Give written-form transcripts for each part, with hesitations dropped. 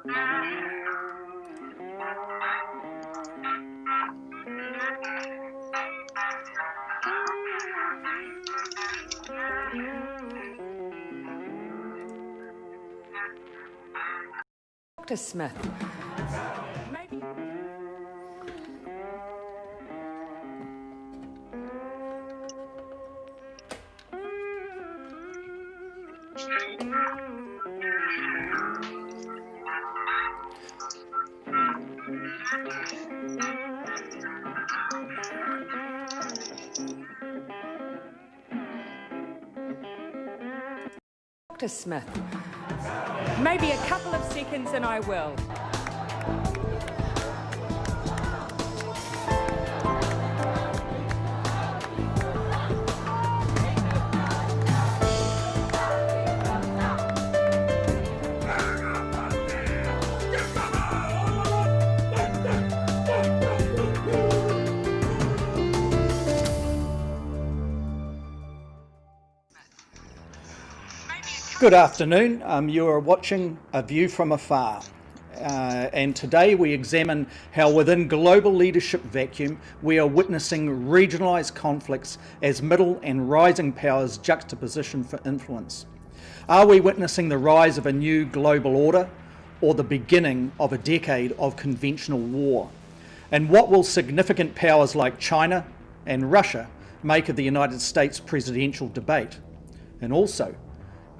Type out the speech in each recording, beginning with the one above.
Dr. Smith. Dr. Smith. Maybe a couple of seconds and I will. Good afternoon. You are watching A View from Afar. And today we examine how within global leadership vacuum we are witnessing regionalised conflicts as middle and rising powers juxtaposition for influence. Are we witnessing the rise of a new global order or the beginning of a decade of conventional war? And what will significant powers like China and Russia make of the United States presidential debate? And also,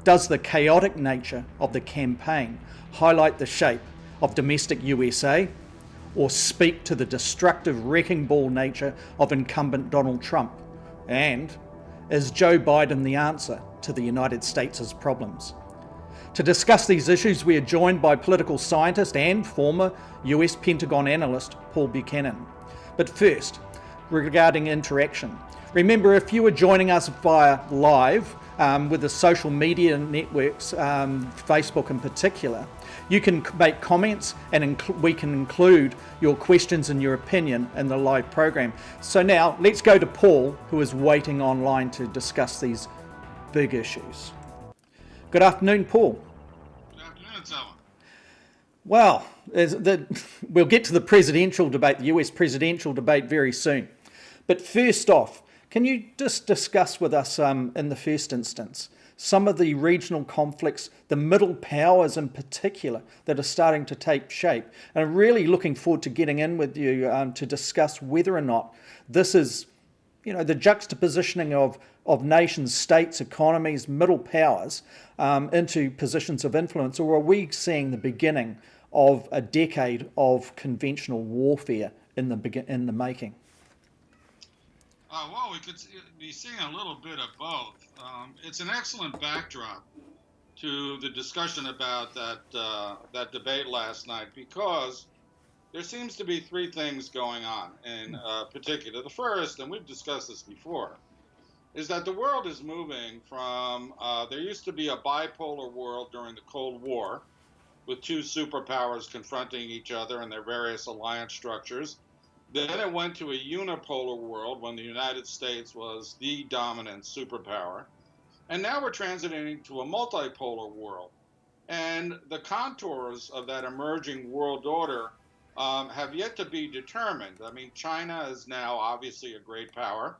does the chaotic nature of the campaign highlight the shape of domestic USA or speak to the destructive wrecking ball nature of incumbent Donald Trump? And is Joe Biden the answer to the United States' problems? To discuss these issues, we are joined by political scientist and former US Pentagon analyst Paul Buchanan. But first, regarding interaction. Remember, if you are joining us via live with the social media networks, Facebook in particular, you can make comments and we can include your questions and your opinion in the live program. So now let's go to Paul, who is waiting online to discuss these big issues. Good afternoon, Paul. Good afternoon, Selwyn. Well, we'll get to the presidential debate, the US presidential debate very soon. But first off, can you just discuss with us in the first instance some of the regional conflicts, the middle powers in particular, that are starting to take shape? And I'm really looking forward to getting in with you to discuss whether or not this is, the juxtapositioning of nations, states, economies, middle powers into positions of influence, or are we seeing the beginning of a decade of conventional warfare in the making? Well, we could be seeing a little bit of both. It's an excellent backdrop to the discussion about that debate last night, because there seems to be three things going on in particular. The first, and we've discussed this before, is that the world is moving from, there used to be a bipolar world during the Cold War with two superpowers confronting each other and their various alliance structures. Then it went to a unipolar world when the United States was the dominant superpower. And now we're transiting to a multipolar world. And the contours of that emerging world order have yet to be determined. I mean, China is now obviously a great power.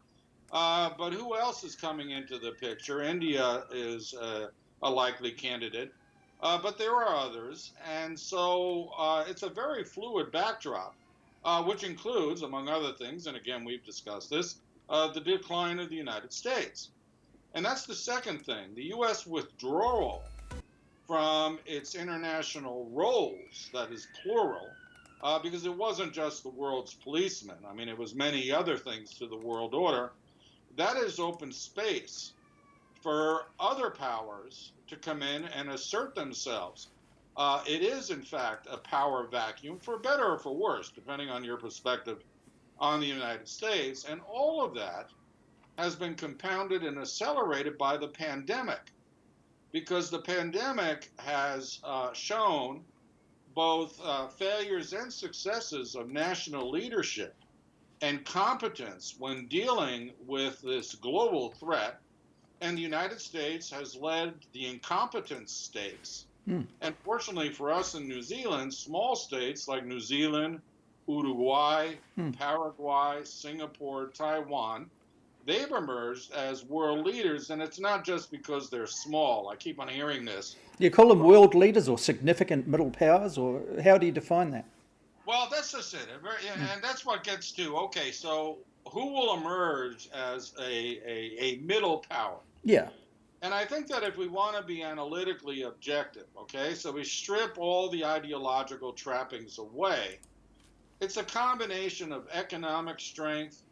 But who else is coming into the picture? India is a likely candidate. But there are others. And so it's a very fluid backdrop. Which includes, among other things, and again, we've discussed this, the decline of the United States. And that's the second thing. The U.S. withdrawal from its international roles, that is plural, because it wasn't just the world's policeman. I mean, it was many other things to the world order. That has opened space for other powers to come in and assert themselves. It is, in fact, a power vacuum, for better or for worse, depending on your perspective on the United States. And all of that has been compounded and accelerated by the pandemic, because the pandemic has shown both failures and successes of national leadership and competence when dealing with this global threat. And the United States has led the incompetent states And fortunately for us in New Zealand, small states like New Zealand, Uruguay, Paraguay, Singapore, Taiwan, they've emerged as world leaders. And it's not just because they're small. I keep on hearing this. Do you call them world leaders or significant middle powers, or how do you define that? Well, that's just it. And that's what gets to, okay, so who will emerge as a middle power? Yeah. And I think that if we want to be analytically objective, okay, so we strip all the ideological trappings away, it's a combination of economic strength,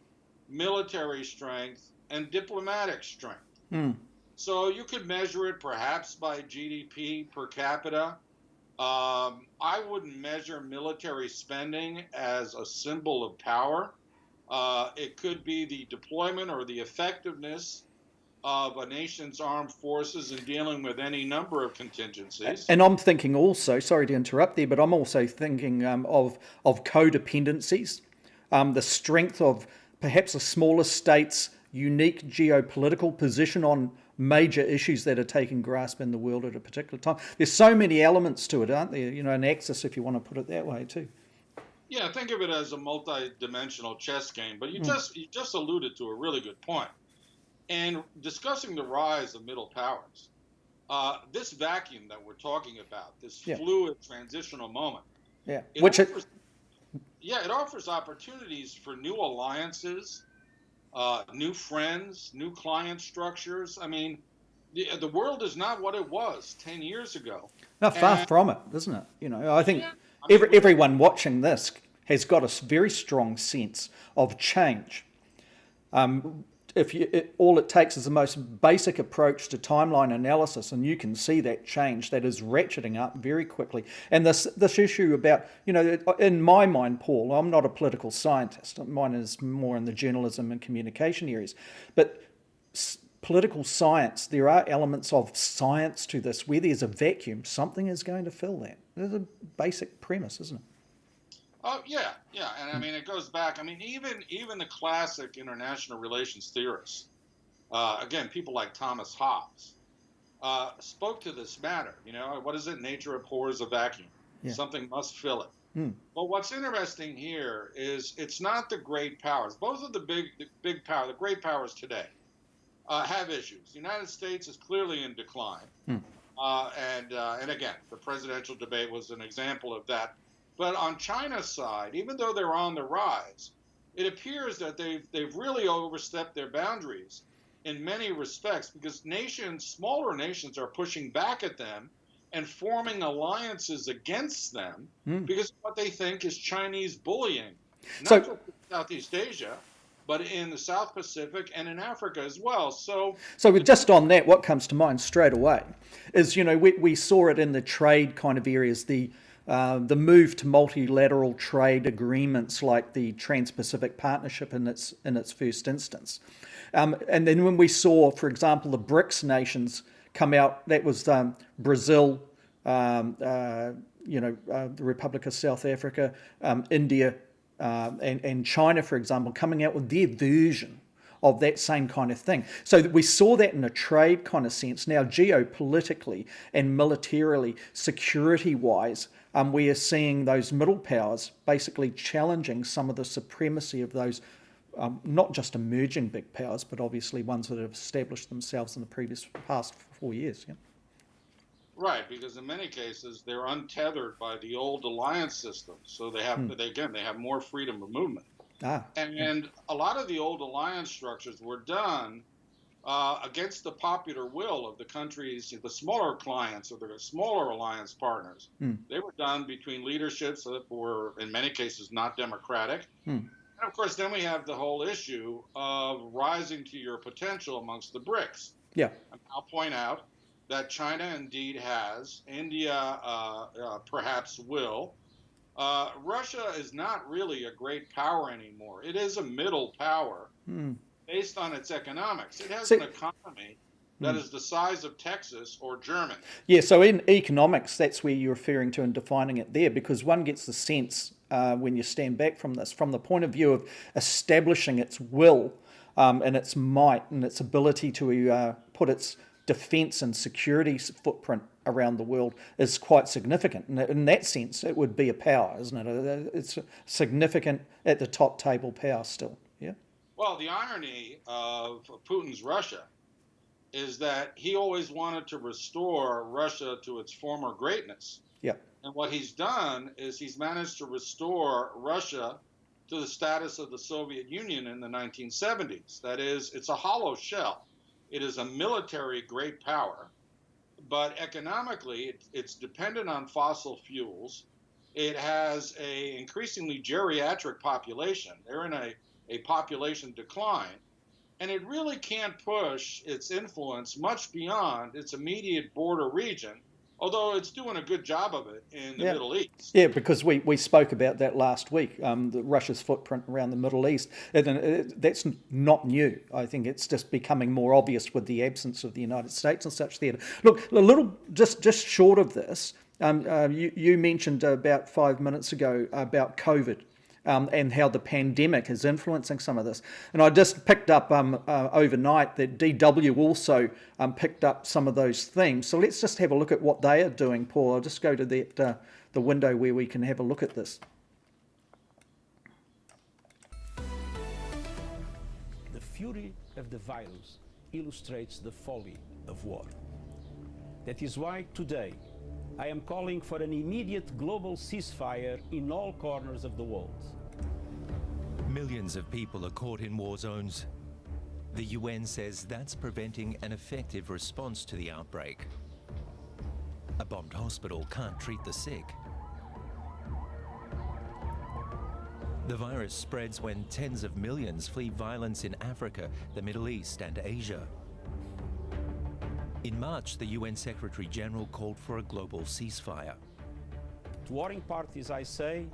military strength, and diplomatic strength. So you could measure it perhaps by GDP per capita. I wouldn't measure military spending as a symbol of power. It could be the deployment or the effectiveness of a nation's armed forces in dealing with any number of contingencies. And I'm thinking also, sorry to interrupt there, but I'm also thinking of codependencies, the strength of perhaps a smaller state's unique geopolitical position on major issues that are taking grasp in the world at a particular time. There's so many elements to it, aren't there? You know, an axis, if you want to put it that way, too. Yeah, think of it as a multi-dimensional chess game. But you just alluded to a really good point. And discussing the rise of middle powers, this vacuum that we're talking about, this fluid transitional moment, it offers opportunities for new alliances, new friends, new client structures. I mean, the world is not what it was 10 years ago. No, far from it, isn't it? You know, I think everyone watching this has got a very strong sense of change. All it takes is the most basic approach to timeline analysis, and you can see that change that is ratcheting up very quickly. And this issue about, you know, in my mind, Paul, I'm not a political scientist. Mine is more in the journalism and communication areas. But political science, there are elements of science to this. Where there's a vacuum, something is going to fill that. There's a basic premise, isn't it? Oh, yeah. And I mean, it goes back. I mean, even the classic international relations theorists, again, people like Thomas Hobbes, spoke to this matter. You know, what is it? Nature abhors a vacuum. Yeah. Something must fill it. But what's interesting here is it's not the great powers. Both of the great powers today have issues. The United States is clearly in decline. And again, the presidential debate was an example of that. But on China's side, even though they're on the rise, it appears that they've really overstepped their boundaries in many respects, because smaller nations are pushing back at them and forming alliances against them because of what they think is Chinese bullying, not just in Southeast Asia, but in the South Pacific and in Africa as well. So just on that, what comes to mind straight away is, you know, we saw it in the trade kind of areas, the move to multilateral trade agreements like the Trans-Pacific Partnership in its first instance. And then when we saw, for example, the BRICS nations come out, that was Brazil, the Republic of South Africa, India, and China, for example, coming out with their version of that same kind of thing. So we saw that in a trade kind of sense. Now, geopolitically and militarily, security-wise, we are seeing those middle powers basically challenging some of the supremacy of those, not just emerging big powers, but obviously ones that have established themselves in the past 4 years. Yeah. Right, because in many cases they're untethered by the old alliance system, so they have more freedom of movement. And a lot of the old alliance structures were done against the popular will of the countries, the smaller clients or the smaller alliance partners. They were done between leaderships that were, in many cases, not democratic. And of course, then we have the whole issue of rising to your potential amongst the BRICS. Yeah. And I'll point out that China indeed has, India perhaps will. Russia is not really a great power anymore. It is a middle power based on its economics. It has an economy that is the size of Texas or Germany. Yeah, so in economics, that's where you're referring to and defining it there, because one gets the sense when you stand back from this, from the point of view of establishing its will and its might and its ability to put its defence and security footprint around the world is quite significant. And in that sense, it would be a power, isn't it? It's significant at the top table power still. Yeah. Well, the irony of Putin's Russia is that he always wanted to restore Russia to its former greatness. Yeah. And what he's done is he's managed to restore Russia to the status of the Soviet Union in the 1970s. That is, it's a hollow shell. It is a military great power, but economically, it's dependent on fossil fuels. It has a increasingly geriatric population. They're in a population decline, and it really can't push its influence much beyond its immediate border region, although it's doing a good job of it in the Middle East. Yeah, because we spoke about that last week, Russia's footprint around the Middle East. That's not new. I think it's just becoming more obvious with the absence of the United States and such there. Look, a little, just short of this, you mentioned about 5 minutes ago about COVID. And how the pandemic is influencing some of this. And I just picked up overnight that DW also picked up some of those themes. So let's just have a look at what they are doing, Paul. I'll just go to the window where we can have a look at this. The fury of the virus illustrates the folly of war. That is why today I am calling for an immediate global ceasefire in all corners of the world. Millions of people are caught in war zones. The UN says that's preventing an effective response to the outbreak. A bombed hospital can't treat the sick. The virus spreads when tens of millions flee violence in Africa, the Middle East, and Asia. In March, the UN Secretary General called for a global ceasefire. To warring parties, I say,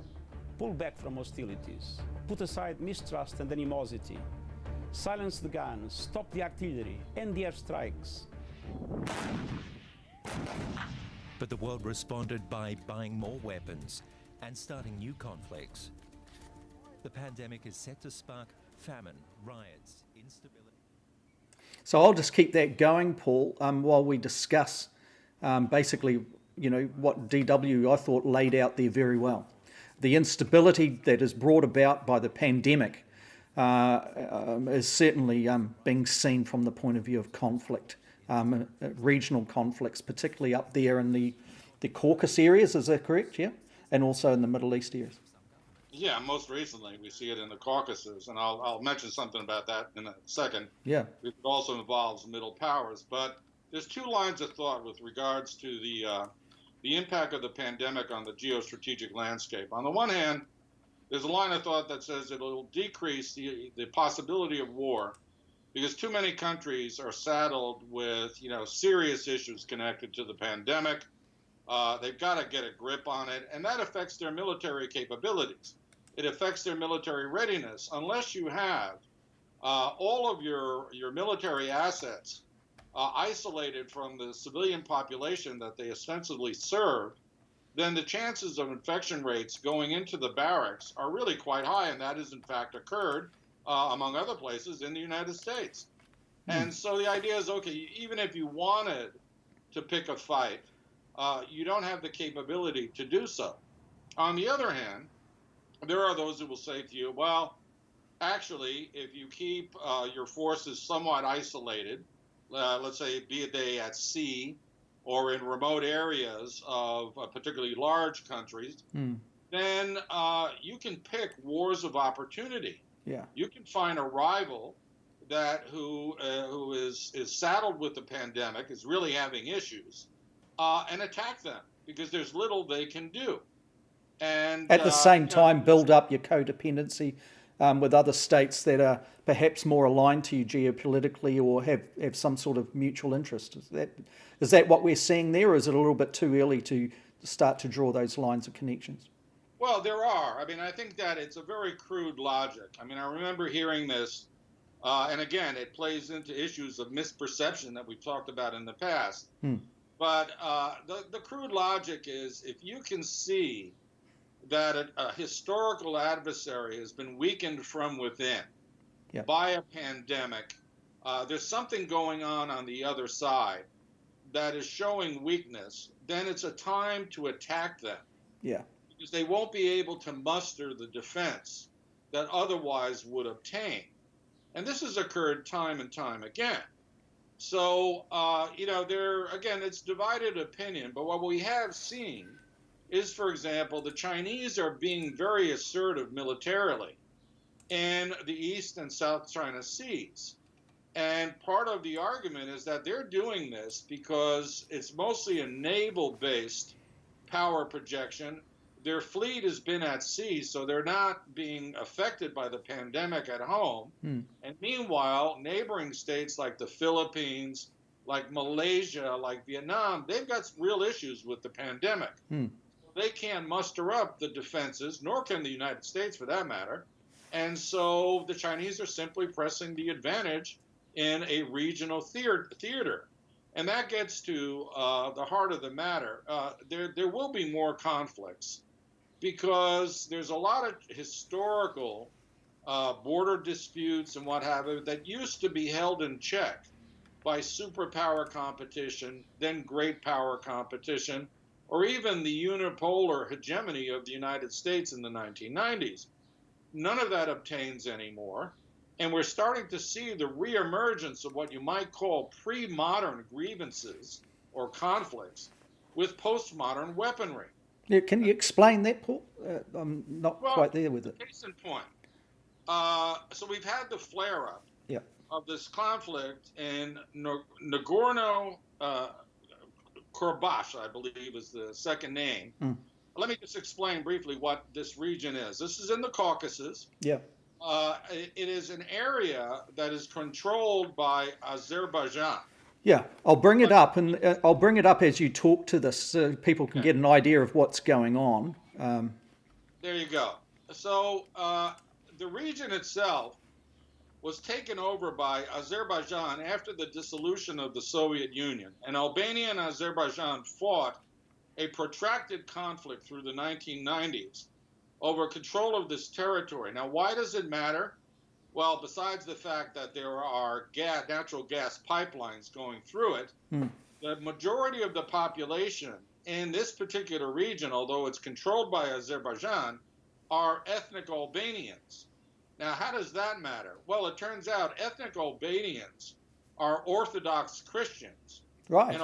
pull back from hostilities, put aside mistrust and animosity, silence the guns, stop the artillery, end the airstrikes. But the world responded by buying more weapons and starting new conflicts. The pandemic is set to spark famine, riots, instability. So I'll just keep that going, Paul, while we discuss basically, what DW I thought laid out there very well. The instability that is brought about by the pandemic is certainly being seen from the point of view of conflict, regional conflicts, particularly up there in the Caucasus areas, is that correct? Yeah, and also in the Middle East areas. Yeah, most recently we see it in the Caucasus, and I'll mention something about that in a second. Yeah. It also involves middle powers, but there's two lines of thought with regards to the impact of the pandemic on the geostrategic landscape. On the one hand, there's a line of thought that says it'll decrease the possibility of war because too many countries are saddled with serious issues connected to the pandemic. They've got to get a grip on it, and that affects their military capabilities. It affects their military readiness. Unless you have all of your military assets isolated from the civilian population that they ostensibly serve, then the chances of infection rates going into the barracks are really quite high, and that has in fact occurred, among other places, in the United States. And so the idea is, okay, even if you wanted to pick a fight, you don't have the capability to do so. On the other hand, there are those who will say to you, well, actually, if you keep your forces somewhat isolated, let's say be they at sea or in remote areas of particularly large countries, then you can pick wars of opportunity. Yeah. You can find a rival who is saddled with the pandemic, is really having issues, and attack them because there's little they can do. And at the same time, build up your codependency with other states that are perhaps more aligned to you geopolitically or have some sort of mutual interest. Is that what we're seeing there, or is it a little bit too early to start to draw those lines of connections? Well, there are. I mean, I think that it's a very crude logic. I mean, I remember hearing this, and again, it plays into issues of misperception that we've talked about in the past. But the crude logic is if you can see that a historical adversary has been weakened from within by a pandemic, there's something going on the other side that is showing weakness, then it's a time to attack them Yeah. because they won't be able to muster the defense that otherwise would obtain. And this has occurred time and time again. So, again, it's divided opinion. But what we have seen is, for example, the Chinese are being very assertive militarily in the East and South China Seas. And part of the argument is that they're doing this because it's mostly a naval-based power projection. Their fleet has been at sea, so they're not being affected by the pandemic at home. And meanwhile, neighboring states like the Philippines, like Malaysia, like Vietnam, they've got real issues with the pandemic. They can't muster up the defenses, nor can the United States for that matter. And so the Chinese are simply pressing the advantage in a regional theater. And that gets to the heart of the matter. There will be more conflicts because there's a lot of historical border disputes and what have you that used to be held in check by superpower competition, then great power competition, or even the unipolar hegemony of the United States in the 1990s. None of that obtains anymore. And we're starting to see the reemergence of what you might call pre-modern grievances or conflicts with postmodern weaponry. Yeah, can you explain that, Paul? I'm not quite there with it. Case in point. So we've had the flare-up of this conflict in Nagorno-Karabakh, I believe is the second name. Let me just explain briefly what this region is. This is in the Caucasus. Yeah. It is an area that is controlled by Azerbaijan. Yeah, I'll bring it up, and I'll bring it up as you talk to this, so people can get an idea of what's going on. There you go. So the region itself was taken over by Azerbaijan after the dissolution of the Soviet Union, and Albania and Azerbaijan fought a protracted conflict through the 1990s over control of this territory. Now, why does it matter? Well, besides the fact that there are natural gas pipelines going through it, the majority of the population in this particular region, although it's controlled by Azerbaijan, are ethnic Albanians. Now, how does that matter? Well, it turns out ethnic Albanians are Orthodox Christians. Right. And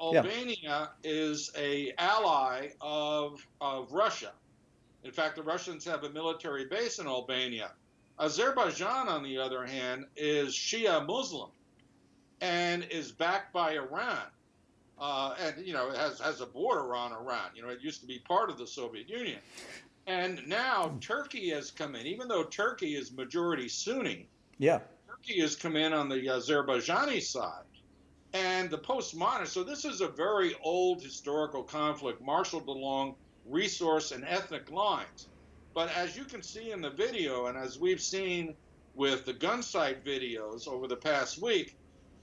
Albania is an ally of Russia. In fact, the Russians have a military base in Albania. Azerbaijan, on the other hand, is Shia Muslim and is backed by Iran. And, it has a border on Iran. It used to be part of the Soviet Union. And now Turkey has come in. Even though Turkey is majority Sunni, Turkey has come in on the Azerbaijani side. And the postmodern, so this is a very old historical conflict marshaled along resource and ethnic lines. But as you can see in the video, and as we've seen with the gun sight videos over the past week,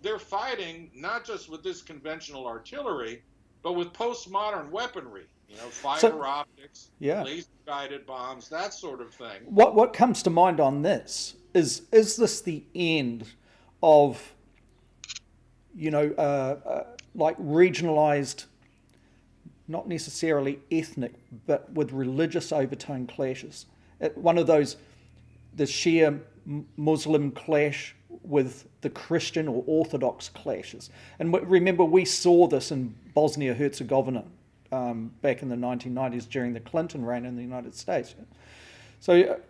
they're fighting not just with this conventional artillery, but with postmodern weaponry, fiber optics, laser-guided bombs, that sort of thing. What comes to mind on this is this the end of, like regionalised, not necessarily ethnic, but with religious overtone clashes? One of those, the Shia Muslim clash with the Christian or Orthodox clashes. And remember, we saw this in Bosnia-Herzegovina back in the 1990s during the Clinton reign in the United States. So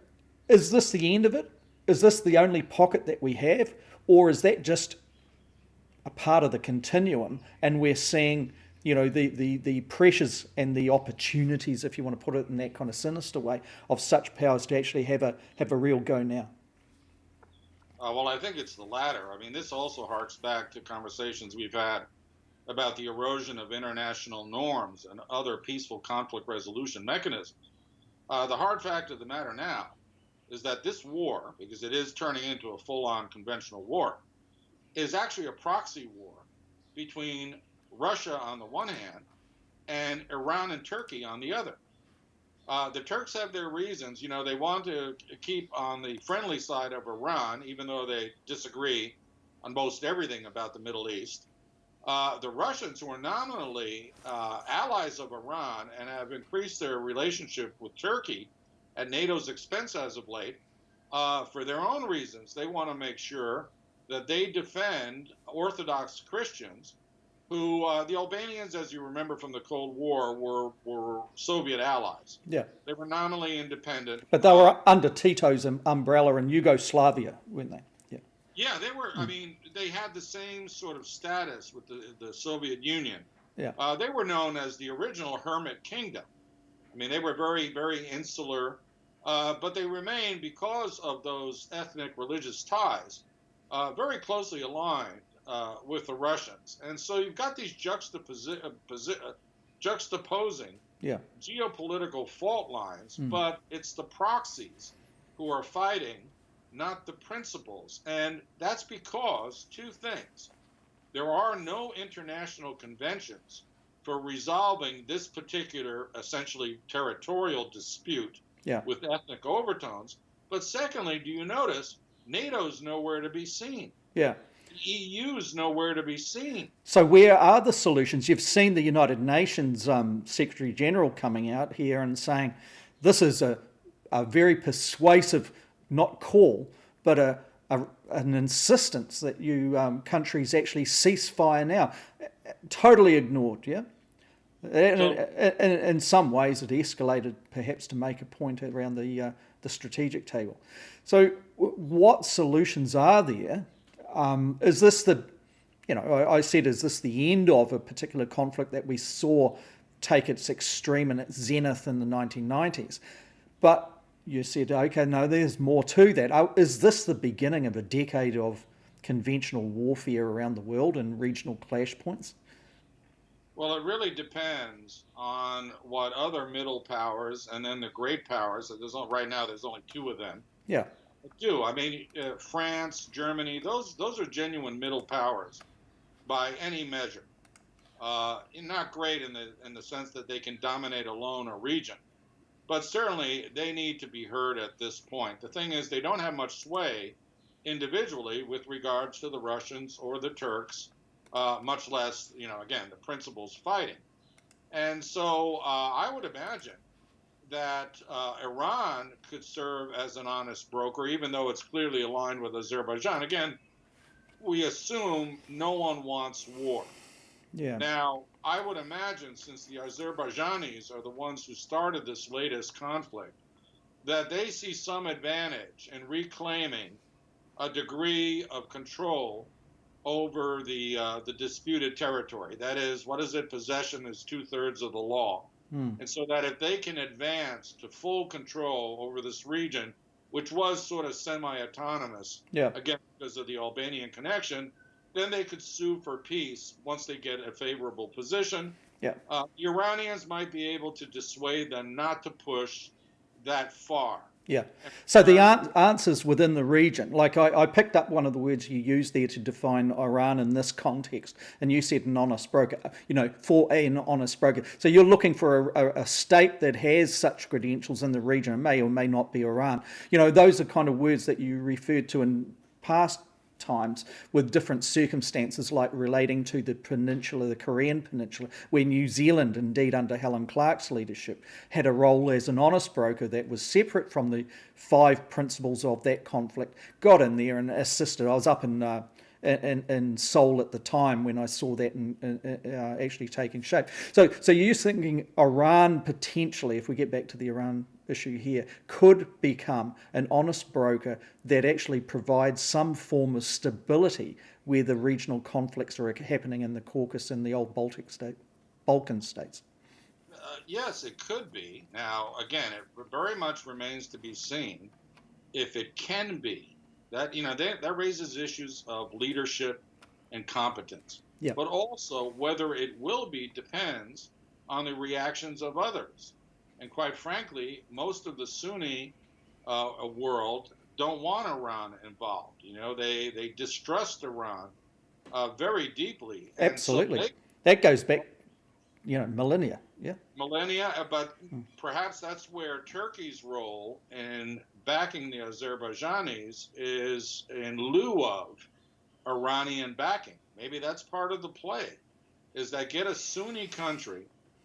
is this the end of it? Is this the only pocket that we have? Or is that just a part of the continuum, and we're seeing the pressures and the opportunities, if you want to put it in that kind of sinister way, of such powers to actually have a real go now? Well, I think it's the latter. I mean, this also harks back to conversations we've had about the erosion of international norms and other peaceful conflict resolution mechanisms. The hard fact of the matter now is that this war, because it is turning into a full-on conventional war, is actually a proxy war between Russia on the one hand and Iran and Turkey on the other. The Turks have their reasons. They want to keep on the friendly side of Iran, even though they disagree on most everything about the Middle East. The Russians, who are nominally allies of Iran and have increased their relationship with Turkey at NATO's expense as of late, for their own reasons, they want to make sure that they defend Orthodox Christians who, the Albanians, as you remember from the Cold War, were Soviet allies. Yeah. They were nominally independent. But they were under Tito's umbrella in Yugoslavia, weren't they? Yeah. Yeah, they were. I mean, they had the same sort of status with the Soviet Union. Yeah. They were known as the original hermit kingdom. I mean, they were very, very insular, but they remained, because of those ethnic religious ties, very closely aligned with the Russians. And so you've got these juxtaposing geopolitical fault lines, but it's the proxies who are fighting, not the principles. And that's because two things. There are no international conventions for resolving this particular, essentially territorial dispute with ethnic overtones. But secondly, do you notice NATO's nowhere to be seen? Yeah. The EU's nowhere to be seen. So where are the solutions? You've seen the United Nations Secretary General coming out here and saying this is a very persuasive, not call, but an insistence that you countries actually cease fire now. Totally ignored, yeah? In some ways it escalated perhaps to make a point around the strategic table. So what solutions are there? Is this I said, is this the end of a particular conflict that we saw take its extreme and its zenith in the 1990s? But you said, okay, no, there's more to that. Is this the beginning of a decade of conventional warfare around the world and regional clash points? Well, it really depends on what other middle powers and then the great powers, right now there's only two of them, do. I mean, France, Germany, those are genuine middle powers by any measure. Not great in the sense that they can dominate alone a region, but certainly they need to be heard at this point. The thing is, they don't have much sway individually with regards to the Russians or the Turks, much less, again, the principles fighting. And so I would imagine that Iran could serve as an honest broker, even though it's clearly aligned with Azerbaijan. Again, we assume no one wants war. Yeah. Now, I would imagine, since the Azerbaijanis are the ones who started this latest conflict, that they see some advantage in reclaiming a degree of control over the disputed territory. That is, what is it? Possession is 2/3 of the law. And so that if they can advance to full control over this region, which was sort of semi-autonomous, again, because of the Albanian connection, then they could sue for peace once they get a favorable position. The Iranians might be able to dissuade them not to push that far. Yeah. So the answers within the region, like I picked up one of the words you used there to define Iran in this context, and you said an honest broker, for an honest broker. So you're looking for a state that has such credentials in the region. It may or may not be Iran. Those are kind of words that you referred to in past times with different circumstances, like relating to the peninsula, the Korean peninsula, where New Zealand, indeed under Helen Clark's leadership, had a role as an honest broker that was separate from the 5 principles of that conflict, got in there and assisted. I was up in Seoul at the time when I saw that actually taking shape. So you're thinking Iran potentially, if we get back to the Iran issue here, could become an honest broker that actually provides some form of stability where the regional conflicts are happening in the Caucasus and the old Balkan states. Yes, it could be. Now, again, it very much remains to be seen if it can be. That that raises issues of leadership and competence. But also whether it will be depends on the reactions of others. And quite frankly, most of the Sunni world don't want Iran involved. They distrust Iran very deeply. Absolutely. So that goes back, millennia. Yeah. Millennia, but perhaps that's where Turkey's role in backing the Azerbaijanis is in lieu of Iranian backing. maybe that's part of the play, is that get a Sunni country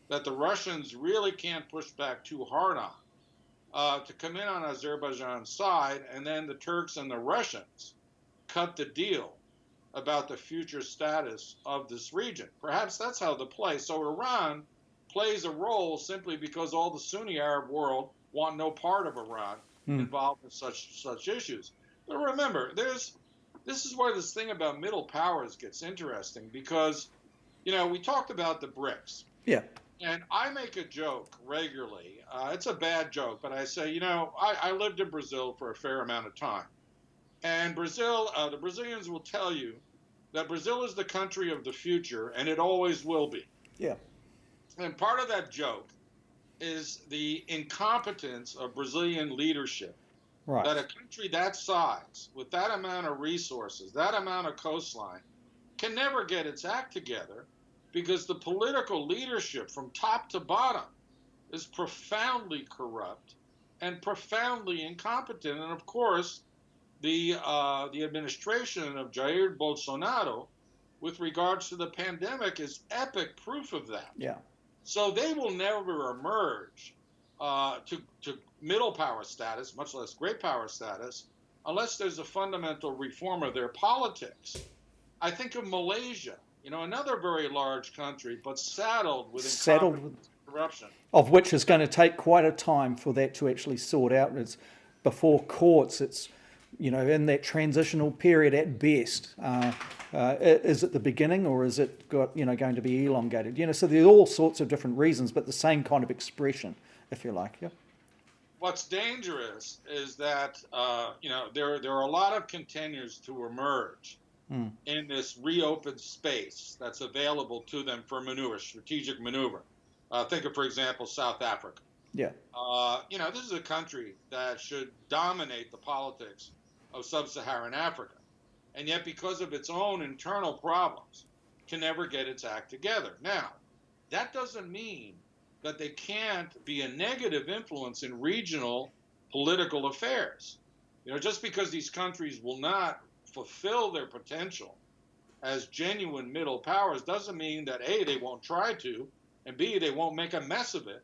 that the Russians really can't push back too hard on to come in on Azerbaijan's side, and then the Turks and the Russians cut the deal about the future status of this region. Perhaps that's how the play. So Iran plays a role simply because all the Sunni Arab world want no part of Iran involved in such issues. But remember, this is where this thing about middle powers gets interesting, because, you know, we talked about the BRICS. Yeah. And I make a joke regularly. It's a bad joke, but I say, you know, I lived in Brazil for a fair amount of time. And Brazil, the Brazilians will tell you that Brazil is the country of the future, and it always will be. Yeah. And part of that joke is the incompetence of Brazilian leadership. Right. That a country that size, with that amount of resources, that amount of coastline, can never get its act together, because the political leadership from top to bottom is profoundly corrupt and profoundly incompetent. And of course, the administration of Jair Bolsonaro, with regards to the pandemic, is epic proof of that. Yeah. So they will never emerge to middle power status, much less great power status, unless there's a fundamental reform of their politics. I think of Malaysia, you know, another very large country, but saddled with corruption. Of which is going to take quite a time for that to actually sort out. It's before courts. It's, you know, in that transitional period at best. Is it the beginning, or is it going to be elongated? You know, so there's all sorts of different reasons, but the same kind of expression, if you like. Yeah. What's dangerous is that there are a lot of contenders to emerge in this reopened space that's available to them for maneuver, strategic maneuver. Think of, for example, South Africa. Yeah. This is a country that should dominate the politics of sub-Saharan Africa, and yet because of its own internal problems, can never get its act together. Now, that doesn't mean that they can't be a negative influence in regional political affairs. You know, just because these countries will not fulfill their potential as genuine middle powers doesn't mean that A, they won't try to, and B, they won't make a mess of it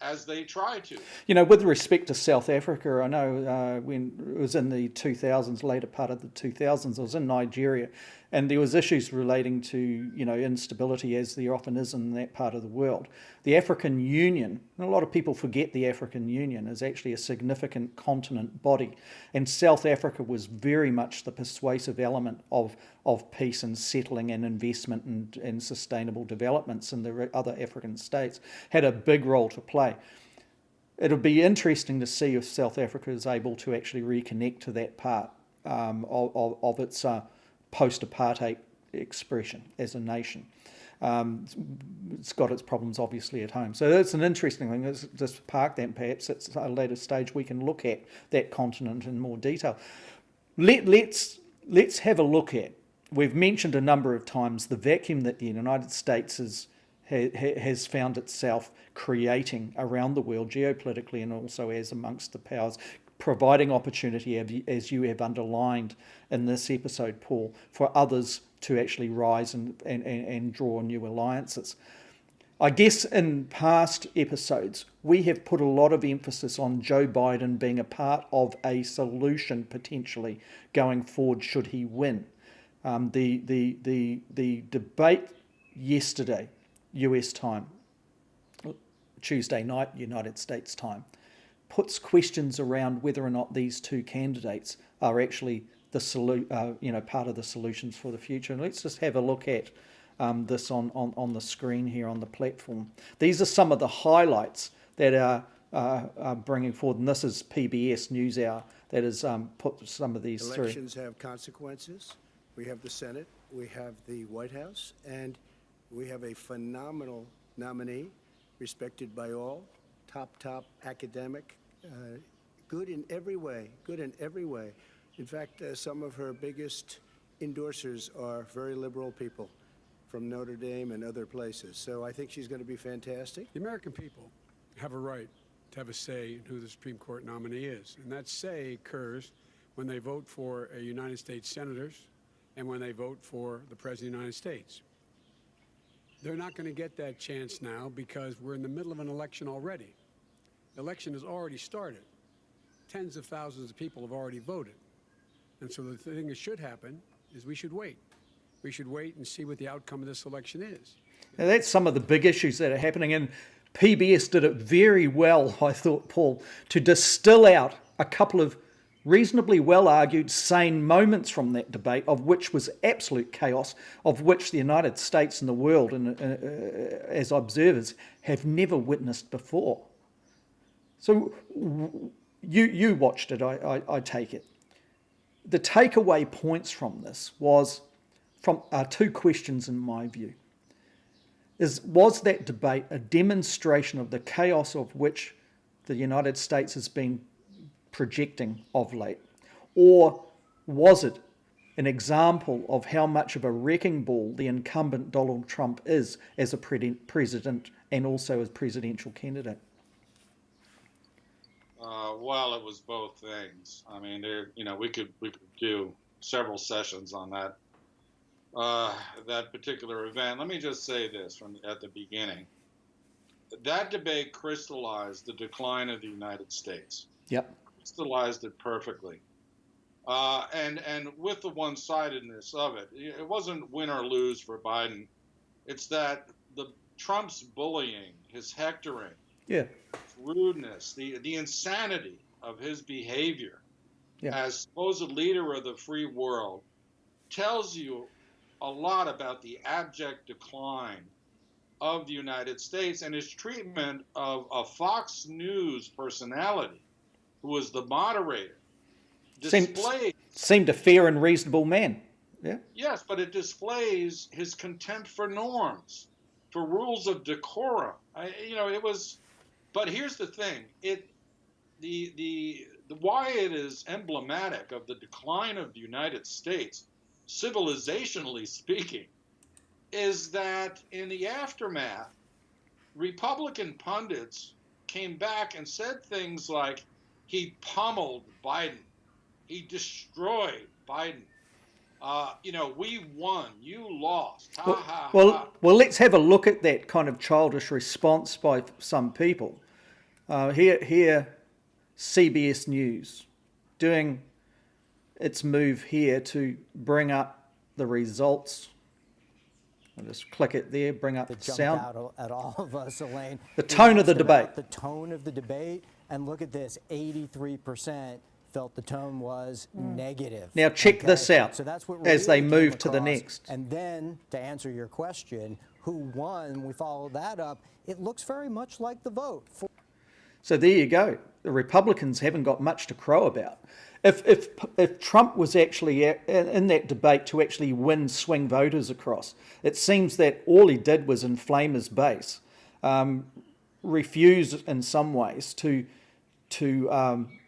as they try to. You know, with respect to South Africa, I know when it was in the 2000s, later part of the 2000s, I was in Nigeria, and there was issues relating to, you know, instability, as there often is in that part of the world. The African Union, and a lot of people forget the African Union, is actually a significant continent body, and South Africa was very much the persuasive element of peace and settling and investment and sustainable developments in the other African states, had a big role to play. It'll be interesting to see if South Africa is able to actually reconnect to that part of its post-apartheid expression as a nation. It's got its problems obviously at home. So that's an interesting thing. Let's just park that, and perhaps at a later stage we can look at that continent in more detail. Let's have a look at, we've mentioned a number of times the vacuum that the United States has found itself creating around the world geopolitically, and also as amongst the powers, providing opportunity, as you have underlined in this episode, Paul, for others to actually rise and draw new alliances. I guess in past episodes, we have put a lot of emphasis on Joe Biden being a part of a solution potentially going forward should he win. The debate yesterday, US time, Tuesday night, United States time, puts questions around whether or not these two candidates are actually the part of the solutions for the future. And let's just have a look at this on the screen here on the platform. These are some of the highlights that are bringing forward, and this is PBS NewsHour that has put some of these through. Elections have consequences. We have the Senate, we have the White House, and we have a phenomenal nominee, respected by all, top academic, good in every way, In fact, some of her biggest endorsers are very liberal people from Notre Dame and other places. So I think she's going to be fantastic. The American people have a right to have a say in who the Supreme Court nominee is. And that say occurs when they vote for United States senators and when they vote for the President of the United States. They're not going to get that chance now because we're in the middle of an election already. The election has already started. Tens of thousands of people have already voted. And so the thing that should happen is we should wait. We should wait and see what the outcome of this election is. Now that's some of the big issues that are happening, and PBS did it very well, I thought, Paul, to distill out a couple of reasonably well-argued, sane moments from that debate, of which was absolute chaos, of which the United States and the world, as observers, have never witnessed before. So you watched it, I take it. The takeaway points from this was two questions in my view. Was that debate a demonstration of the chaos of which the United States has been projecting of late? Or was it an example of how much of a wrecking ball the incumbent Donald Trump is as a president and also as presidential candidate? Well, it was both things. I mean, we could do several sessions on that particular event. Let me just say this at the beginning. That debate crystallized the decline of the United States. Yep. Crystallized it perfectly. And with the one-sidedness of it, it wasn't win or lose for Biden. It's that Trump's bullying, his hectoring, his rudeness, the insanity of his behavior as supposed leader of the free world tells you a lot about the abject decline of the United States, and his treatment of a Fox News personality who was the moderator seemed a fair and reasonable man. Yeah. Yes, but it displays his contempt for norms, for rules of decorum. It was. But here's the thing: why it is emblematic of the decline of the United States, civilizationally speaking, is that in the aftermath, Republican pundits came back and said things like, he pummeled Biden, he destroyed Biden. We won, you lost. Ha, ha, ha. Well, let's have a look at that kind of childish response by some people. Here, CBS News doing its move here to bring up the results. I'll just click it there, bring up the sound. Out at all of us, Elaine. The tone of the debate. The tone of the debate, and look at this, 83% felt the tone was negative. Now check this out, so that's what as they move to the next. And then, to answer your question, who won, we follow that up, it looks very much like the vote. So there you go. The Republicans haven't got much to crow about. If Trump was actually in that debate to actually win swing voters across, it seems that all he did was inflame his base, refuse in some ways to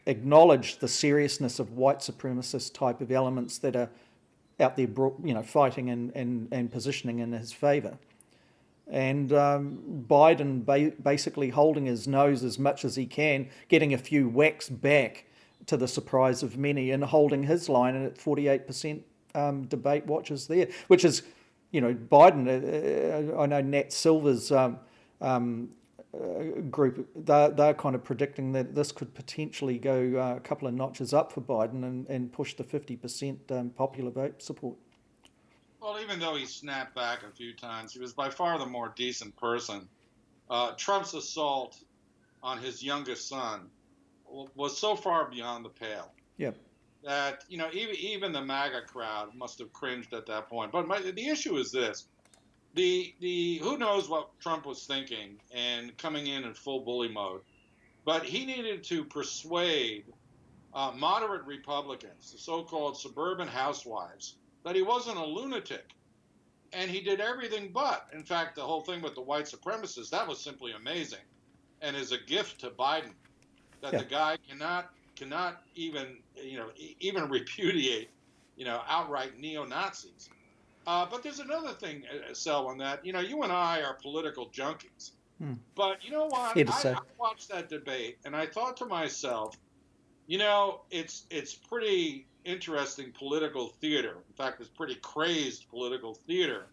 acknowledge the seriousness of white supremacist type of elements that are out there, fighting and positioning in his favour. And Biden basically holding his nose as much as he can, getting a few whacks back to the surprise of many, and holding his line at 48% debate watchers there, which is, Biden, I know Nat Silver's group, they're kind of predicting that this could potentially go a couple of notches up for Biden and push the 50% popular vote support. Well, even though he snapped back a few times, he was by far the more decent person. Trump's assault on his youngest son was so far beyond the pale. Yep. That, even the MAGA crowd must have cringed at that point. But the issue is this. Who knows what Trump was thinking and coming in full bully mode. But he needed to persuade moderate Republicans, the so-called suburban housewives, that he wasn't a lunatic. And he did everything but. In fact, the whole thing with the white supremacists, that was simply amazing and is a gift to Biden that the guy cannot even repudiate, outright neo-Nazis. But there's another thing, Selwyn, that, you and I are political junkies. But you know what? I watched that debate and I thought to myself, it's pretty interesting political theater. In fact, it's pretty crazed political theater.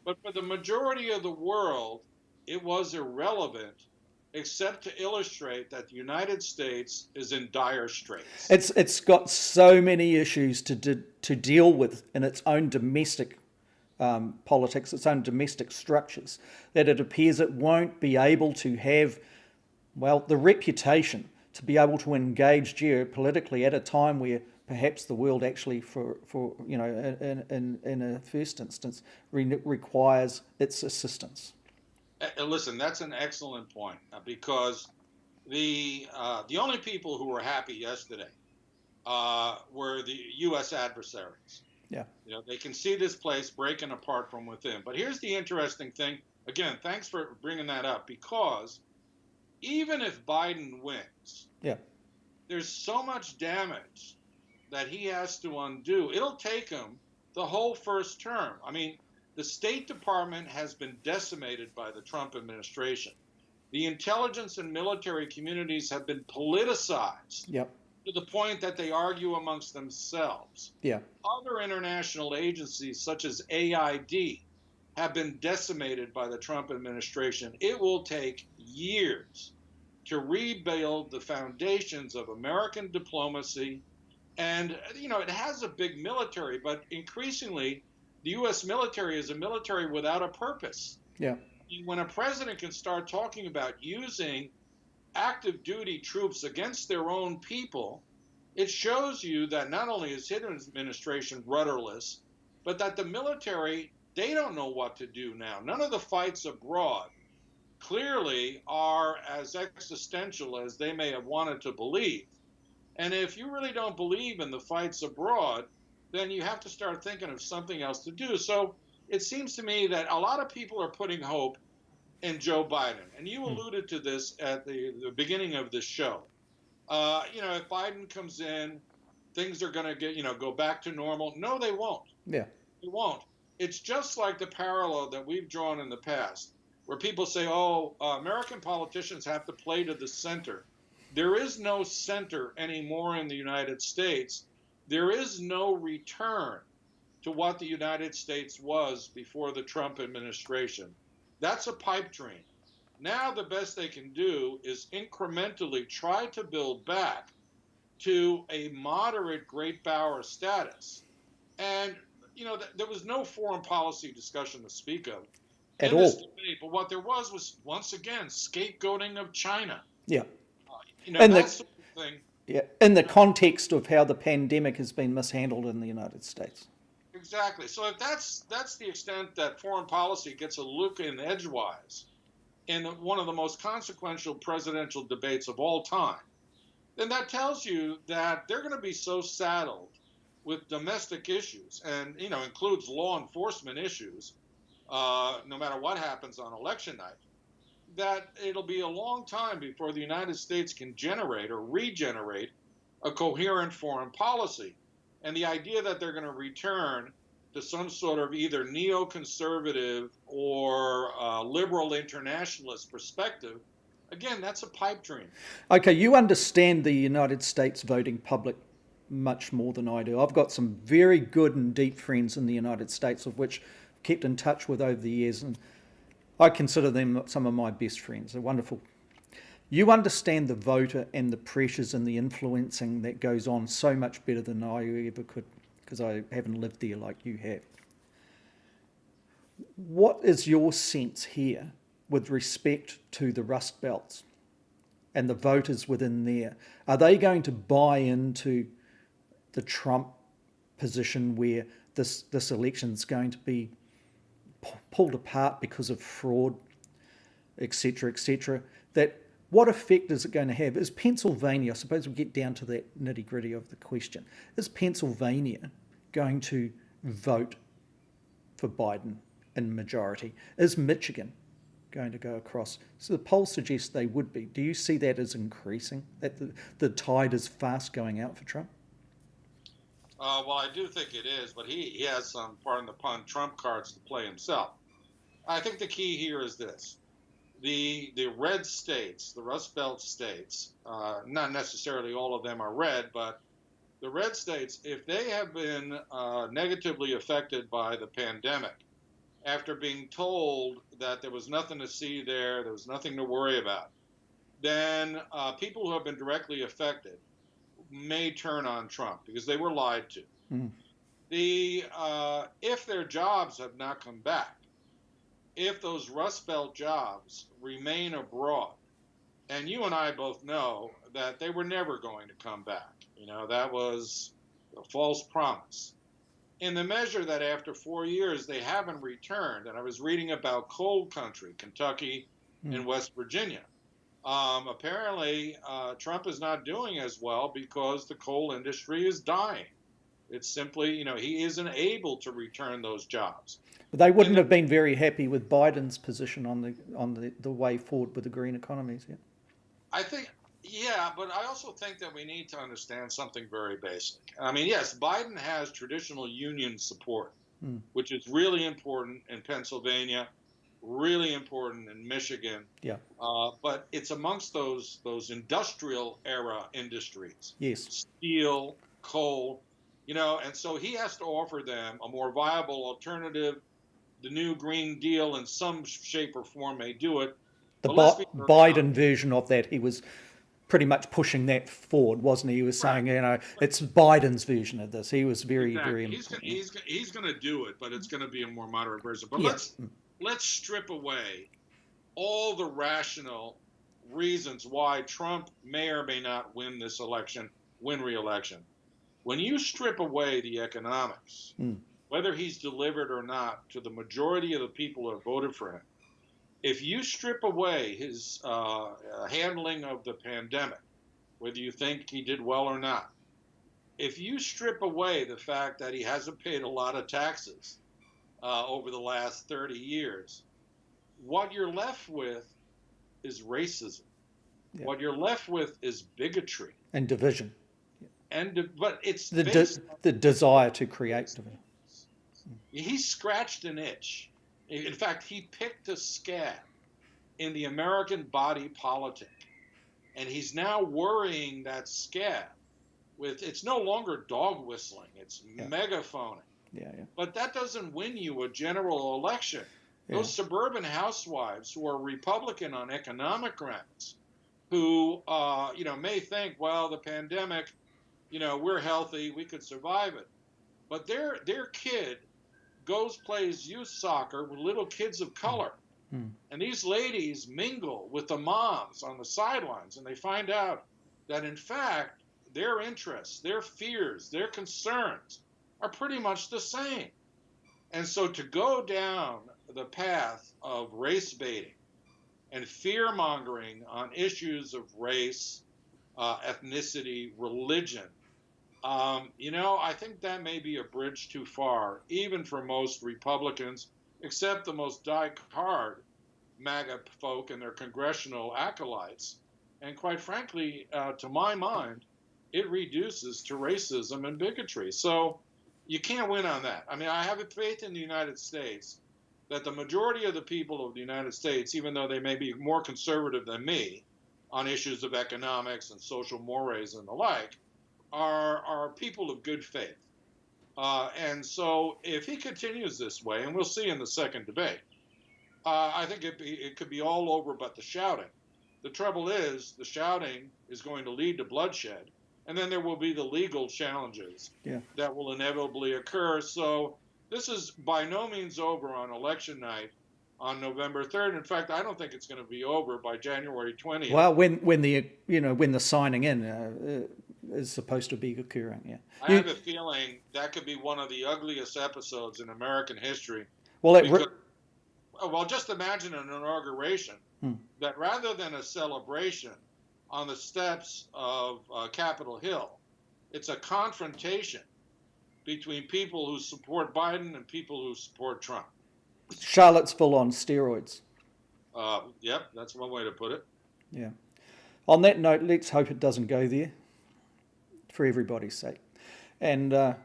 But for the majority of the world, it was irrelevant, except to illustrate that the United States is in dire straits. It's got so many issues to deal with in its own domestic politics, its own domestic structures, that it appears it won't be able to have, well, the reputation to be able to engage geopolitically at a time where perhaps the world actually, for you know, in a first instance, requires its assistance. Listen, that's an excellent point, because the only people who were happy yesterday were the U.S. adversaries. Yeah. You know, they can see this place breaking apart from within. But here's the interesting thing. Again, thanks for bringing that up, because even if Biden wins, yeah, there's so much damage that he has to undo. It'll take him the whole first term. I mean, the State Department has been decimated by the Trump administration. The intelligence and military communities have been politicized. Yep. To the point that they argue amongst themselves. Yeah. Other international agencies, such as AID, have been decimated by the Trump administration. It will take years to rebuild the foundations of American diplomacy. And, you know, it has a big military, but increasingly, the U.S. military is a military without a purpose. Yeah. When a president can start talking about using active duty troops against their own people, it shows you that not only is his administration rudderless, but that the military, they don't know what to do now. None of the fights abroad clearly are as existential as they may have wanted to believe. And if you really don't believe in the fights abroad, then you have to start thinking of something else to do. So it seems to me that a lot of people are putting hope in Joe Biden. And you alluded to this at the beginning of this show. You know, if Biden comes in, things are going to get, you know, go back to normal. No, they won't. Yeah. They won't. It's just like the parallel that we've drawn in the past, where people say, oh, American politicians have to play to the center. There is no center anymore in the United States. There is no return to what the United States was before the Trump administration. That's a pipe dream. Now the best they can do is incrementally try to build back to a moderate great power status. And, you know, there was no foreign policy discussion to speak of at in all. this debate, but what there was once again, scapegoating of China. Yeah. You know, And that sort of thing. Yeah, in the context of how the pandemic has been mishandled in the United States. Exactly. So if that's the extent that foreign policy gets a look in edgewise in one of the most consequential presidential debates of all time, then that tells you that they're going to be so saddled with domestic issues, and, you know, includes law enforcement issues, no matter what happens on election night, that it'll be a long time before the United States can generate or regenerate a coherent foreign policy. And the idea that they're going to return to some sort of either neoconservative or liberal internationalist perspective, again, that's a pipe dream. Okay, you understand the United States voting public much more than I do. I've got some very good and deep friends in the United States, of which I've kept in touch with over the years, and I consider them some of my best friends. They're wonderful. You understand the voter and the pressures and the influencing that goes on so much better than I ever could, because I haven't lived there like you have. What is your sense here with respect to the Rust Belts and the voters within there? Are they going to buy into the Trump position where this election is going to be pulled apart because of fraud, etc., etc.? That what effect is it going to have? Is Pennsylvania, I suppose we'll get down to that nitty-gritty of the question, is Pennsylvania going to vote for Biden in majority? Is Michigan going to go across? So the polls suggest they would be. Do you see that as increasing, that the tide is fast going out for Trump? Well, I do think it is, but he has some, pardon the pun, trump cards to play himself. I think the key here is this. The red states, the Rust Belt states, not necessarily all of them are red, but the red states, if they have been negatively affected by the pandemic, after being told that there was nothing to see there was nothing to worry about, then people who have been directly affected may turn on Trump because they were lied to. Mm. If their jobs have not come back, if those Rust Belt jobs remain abroad, and you and I both know that they were never going to come back. You know, that was a false promise. In the measure that after 4 years they haven't returned, and I was reading about coal country, Kentucky and West Virginia. Apparently, Trump is not doing as well because the coal industry is dying. It's simply, he isn't able to return those jobs. But they wouldn't have been very happy with Biden's position on the way forward with the green economies. Yeah. I think, yeah, but I also think that we need to understand something very basic. I mean, yes, Biden has traditional union support, which is really important in Pennsylvania, really important in Michigan. Yeah. But it's amongst those industrial era industries. Yes. Steel, coal, and so he has to offer them a more viable alternative. The new Green Deal in some shape or form may do it. The Biden version of that, he was pretty much pushing that forward, wasn't he? He was saying, it's Biden's version of this. He was very important. He's going to do it, but it's going to be a more moderate version. But let's strip away all the rational reasons why Trump may or may not win this election, win re-election. When you strip away the economics, whether he's delivered or not to the majority of the people who have voted for him, if you strip away his handling of the pandemic, whether you think he did well or not, if you strip away the fact that he hasn't paid a lot of taxes over the last 30 years, what you're left with is racism. Yeah. What you're left with is bigotry. And division. But it's the desire to create division. He scratched an itch. In fact, he picked a scab in the American body politic, and he's now worrying that scab with, it's no longer dog whistling, it's megaphoning. Yeah. But that doesn't win you a general election. Those suburban housewives who are Republican on economic grounds, who may think, well, the pandemic, we're healthy, we could survive it. But their kid plays youth soccer with little kids of color. And these ladies mingle with the moms on the sidelines, and they find out that, in fact, their interests, their fears, their concerns are pretty much the same. And so to go down the path of race baiting and fear-mongering on issues of race, ethnicity, religion, I think that may be a bridge too far, even for most Republicans, except the most die-hard MAGA folk and their congressional acolytes. And quite frankly, to my mind, it reduces to racism and bigotry. So you can't win on that. I mean, I have faith in the United States that the majority of the people of the United States, even though they may be more conservative than me on issues of economics and social mores and the like, are people of good faith. And so if he continues this way, and we'll see in the second debate, I think it could be all over but the shouting. The trouble is, the shouting is going to lead to bloodshed, and then there will be the legal challenges that will inevitably occur. So this is by no means over on election night on November 3rd. In fact, I don't think it's going to be over by January 20th. Well, when the signing in is supposed to be occurring, I have a feeling that could be one of the ugliest episodes in American history. Well, just imagine an inauguration that rather than a celebration on the steps of Capitol Hill, it's a confrontation between people who support Biden and people who support Trump. Charlottesville on steroids. Yep, that's one way to put it. Yeah. On that note, let's hope it doesn't go there, for everybody's sake. And right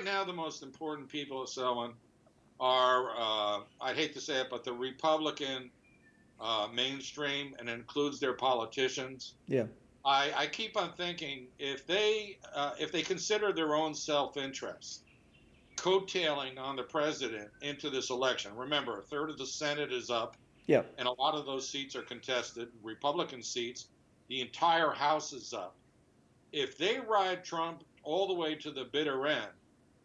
now, the most important people at Selwyn are, I'd hate to say it, but the Republican mainstream, and includes their politicians. Yeah. I keep on thinking if they consider their own self-interest, coattailing on the president into this election. Remember, a third of the Senate is up, Yeah. and a lot of those seats are contested. Republican seats, the entire House is up. If they ride Trump all the way to the bitter end,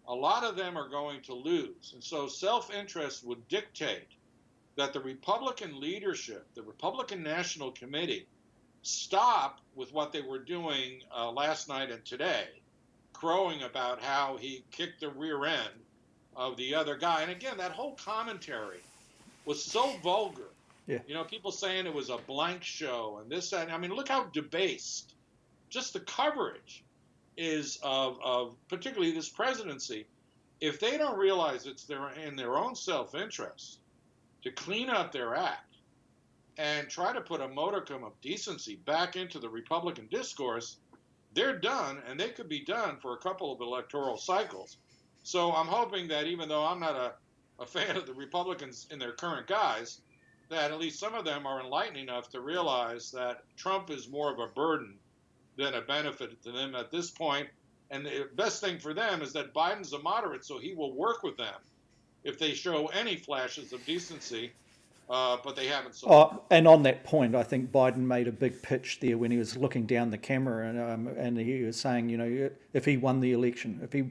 a lot of them are going to lose. And so self-interest would dictate that the Republican leadership, the Republican National Committee, stop with what they were doing last night and today, crowing about how he kicked the rear end of the other guy. And again, that whole commentary was so vulgar. Yeah. You know, people saying it was a blank show and this, that. I mean, look how debased just the coverage is of particularly this presidency. If they don't realize it's in their own self-interest to clean up their act and try to put a modicum of decency back into the Republican discourse, they're done, and they could be done for a couple of electoral cycles. So I'm hoping that even though I'm not a fan of the Republicans in their current guise, that at least some of them are enlightened enough to realize that Trump is more of a burden than a benefit to them at this point. And the best thing for them is that Biden's a moderate, so he will work with them if they show any flashes of decency, but they haven't so far. And on that point, I think Biden made a big pitch there when he was looking down the camera, and he was saying, you know, if he won the election, if he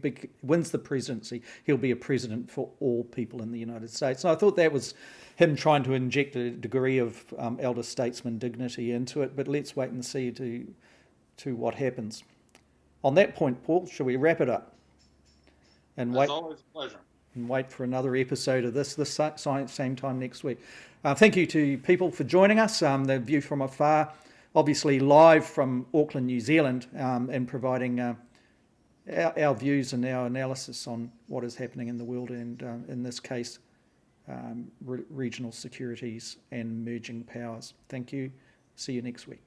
wins the presidency, he'll be a president for all people in the United States. And I thought that was him trying to inject a degree of elder statesman dignity into it, but let's wait and see to what happens. On that point, Paul, shall we wrap it up? And It's always a pleasure. And wait for another episode of this same time next week. Thank you to people for joining us. The View from Afar, obviously live from Auckland, New Zealand, and providing our views and our analysis on what is happening in the world, and in this case, regional securities and merging powers. Thank you. See you next week.